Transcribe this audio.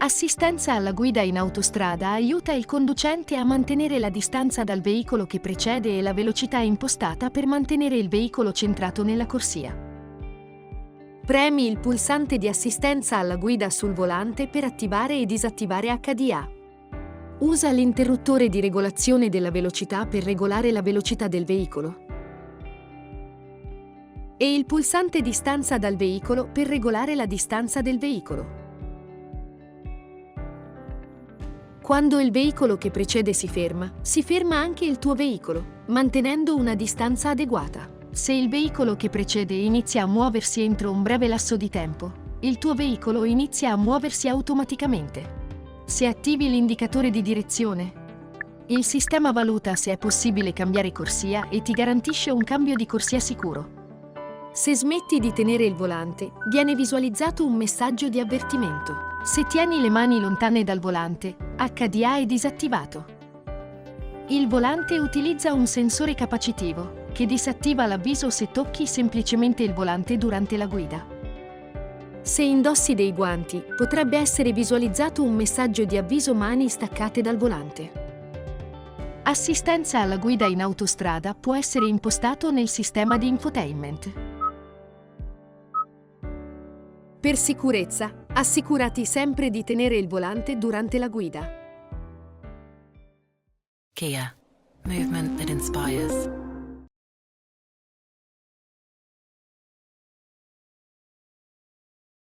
Assistenza alla guida in autostrada aiuta il conducente a mantenere la distanza dal veicolo che precede e la velocità impostata per mantenere il veicolo centrato nella corsia. Premi il pulsante di assistenza alla guida sul volante per attivare e disattivare HDA. Usa l'interruttore di regolazione della velocità per regolare la velocità del veicolo. E il pulsante distanza dal veicolo per regolare la distanza del veicolo. Quando il veicolo che precede si ferma anche il tuo veicolo, mantenendo una distanza adeguata. Se il veicolo che precede inizia a muoversi entro un breve lasso di tempo, il tuo veicolo inizia a muoversi automaticamente. Se attivi l'indicatore di direzione, il sistema valuta se è possibile cambiare corsia e ti garantisce un cambio di corsia sicuro. Se smetti di tenere il volante, viene visualizzato un messaggio di avvertimento. Se tieni le mani lontane dal volante, HDA è disattivato. Il volante utilizza un sensore capacitivo, che disattiva l'avviso se tocchi semplicemente il volante durante la guida. Se indossi dei guanti, potrebbe essere visualizzato un messaggio di avviso mani staccate dal volante. Assistenza alla guida in autostrada può essere impostato nel sistema di infotainment. Per sicurezza, assicurati sempre di tenere il volante durante la guida. Kia, movement that inspires.